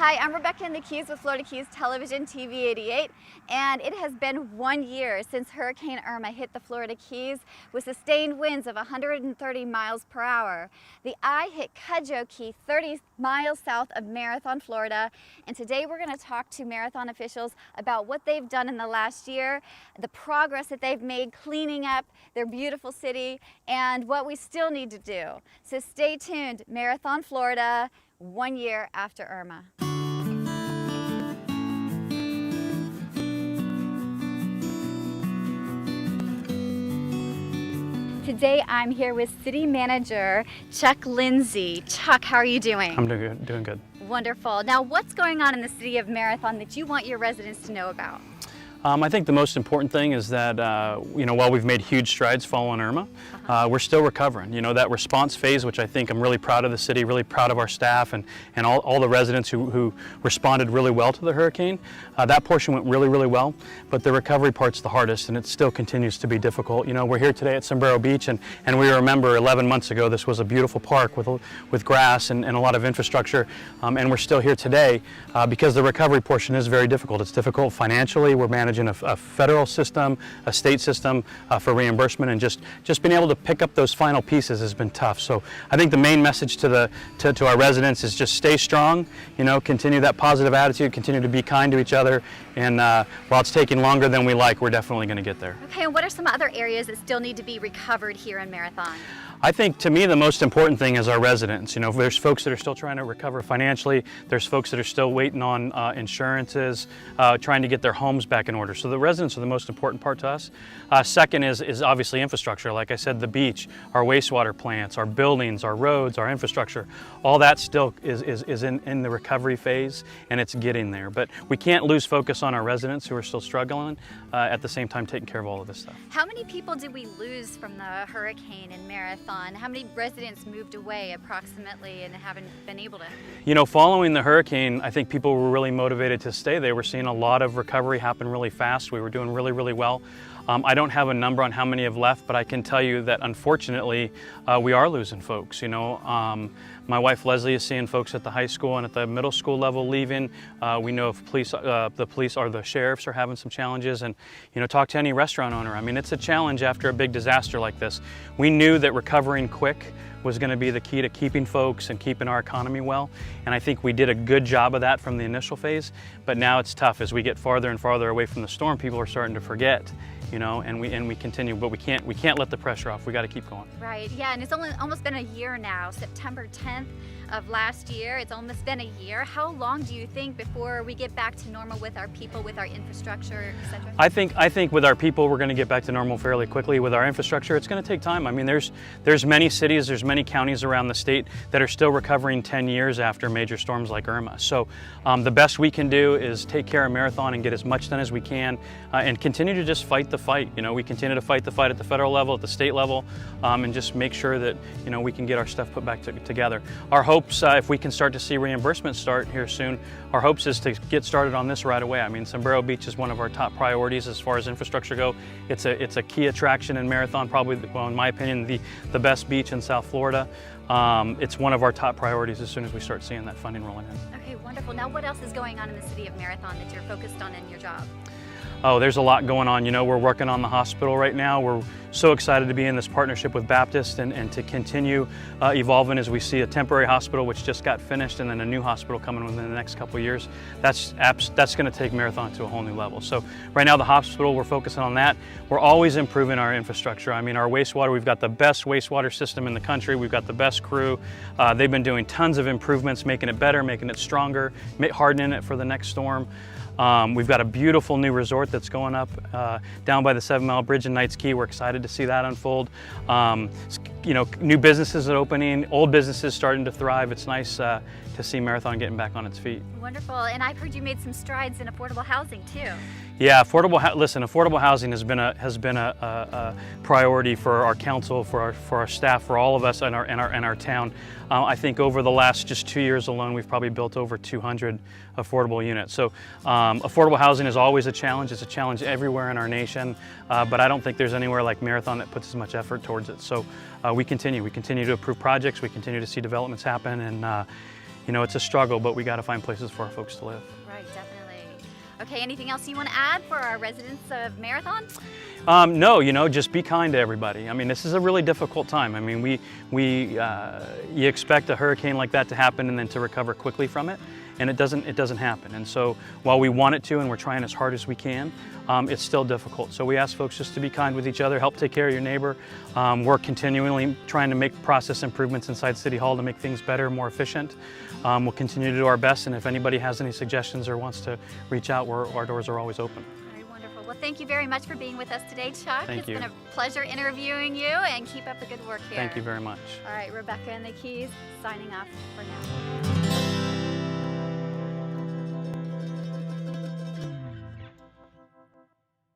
Hi, I'm Rebecca in the Keys with Florida Keys Television TV 88, and it has been 1 year since Hurricane Irma hit the Florida Keys with sustained winds of 130 miles per hour. The eye hit Cudjoe Key 30 miles south of Marathon, Florida, and today we're going to talk to Marathon officials about what they've done in the last year, the progress that they've made cleaning up their beautiful city, and what we still need to do. So stay tuned. Marathon, Florida, 1 year after Irma. Today I'm here with City Manager Chuck Lindsey. Chuck, how are you doing? I'm doing good. Wonderful. Now, what's going on in the city of Marathon that you want your residents to know about? I think the most important thing is that, while we've made huge strides following Irma, we're still recovering. That response phase, which I think I'm really proud of the city, really proud of our staff and all the residents who responded really well to the hurricane. That portion went really, really well, but the recovery part's the hardest, and it still continues to be difficult. We're here today at Sombrero Beach, and we remember 11 months ago this was a beautiful park with grass and a lot of infrastructure, and we're still here today because the recovery portion is very difficult. It's difficult financially. We're managing a federal system, a state system for reimbursement, and just being able to pick up those final pieces has been tough. So I think the main message to our residents is just stay strong, continue that positive attitude, continue to be kind to each other, and while it's taking longer than we like, we're definitely going to get there. Okay, and what are some other areas that still need to be recovered here in Marathon? I think, to me, the most important thing is our residents. There's folks that are still trying to recover financially. There's folks that are still waiting on insurances, trying to get their homes back in order. So the residents are the most important part to us. Second is obviously infrastructure. Like I said, the beach, our wastewater plants, our buildings, our roads, our infrastructure, all that still is in the recovery phase, and it's getting there. But we can't lose focus on our residents who are still struggling, at the same time taking care of all of this stuff. How many people did we lose from the hurricane in Marathon? How many residents moved away approximately and haven't been able to? Following the hurricane, I think people were really motivated to stay. They were seeing a lot of recovery happen really fast. We were doing really, really well. I don't have a number on how many have left, but I can tell you that unfortunately we are losing folks. My wife Leslie is seeing folks at the high school and at the middle school level leaving. We know if the police or the sheriffs are having some challenges, and talk to any restaurant owner. I mean, it's a challenge after a big disaster like this. We knew that recovering quick was going to be the key to keeping folks and keeping our economy well, and I think we did a good job of that from the initial phase. But now it's tough as we get farther and farther away from the storm. People are starting to forget, and we continue, but we can't let the pressure off. We got to keep going. Right. Yeah, and it's almost been a year now. September 10th of last year. It's almost been a year. How long do you think before we get back to normal with our people, with our infrastructure, etc.? I think with our people, we're going to get back to normal fairly quickly. With our infrastructure, it's going to take time. I mean, there's many cities, there's many counties around the state that are still recovering 10 years after major storms like Irma. So the best we can do is take care of Marathon and get as much done as we can, and continue to just fight the fight. We continue to fight the fight at the federal level, at the state level, and just make sure that we can get our stuff put back together. Our hopes, if we can start to see reimbursement start here soon, our hopes is to get started on this right away. I mean, Sombrero Beach is one of our top priorities as far as infrastructure go. It's a key attraction in Marathon, probably, well, in my opinion, the best beach in South Florida. It's one of our top priorities as soon as we start seeing that funding rolling in. Okay, wonderful. Now, what else is going on in the city of Marathon that you're focused on in your job? Oh, there's a lot going on. We're working on the hospital right now. We're so excited to be in this partnership with Baptist and to continue evolving as we see a temporary hospital which just got finished, and then a new hospital coming within the next couple of years. That's going to take Marathon to a whole new level. So right now the hospital, we're focusing on that. We're always improving our infrastructure. I mean, our wastewater, we've got the best wastewater system in the country. We've got the best crew. They've been doing tons of improvements, making it better, making it stronger, hardening it for the next storm. We've got a beautiful new resort that's going up down by the 7 Mile Bridge in Knights Key. We're excited to see that unfold. New businesses are opening, old businesses starting to thrive. It's nice to see Marathon getting back on its feet. Wonderful, and I've heard you made some strides in affordable housing too. Yeah, affordable housing has been a priority for our council, for our staff, for all of us in our town. I think over the last just 2 years alone, we've probably built over 200 affordable units. So affordable housing is always a challenge. It's a challenge everywhere in our nation, but I don't think there's anywhere like Marathon that puts as much effort towards it. So we continue to approve projects. We continue to see developments happen, and you know, it's a struggle, but we got to find places for our folks to live. Right, definitely. Okay, anything else you want to add for our residents of Marathon? No, you know, just be kind to everybody. I mean, this is a really difficult time. I mean, you expect a hurricane like that to happen and then to recover quickly from it, and it doesn't happen. And so while we want it to and we're trying as hard as we can, it's still difficult. So we ask folks just to be kind with each other, help take care of your neighbor. We're continually trying to make process improvements inside City Hall to make things better, more efficient. We'll continue to do our best, and if anybody has any suggestions or wants to reach out, our doors are always open. Very wonderful. Well, thank you very much for being with us today, Chuck. Thank you. It's been a pleasure interviewing you, and keep up the good work here. Thank you very much. All right, Rebecca and the Keys signing off for now.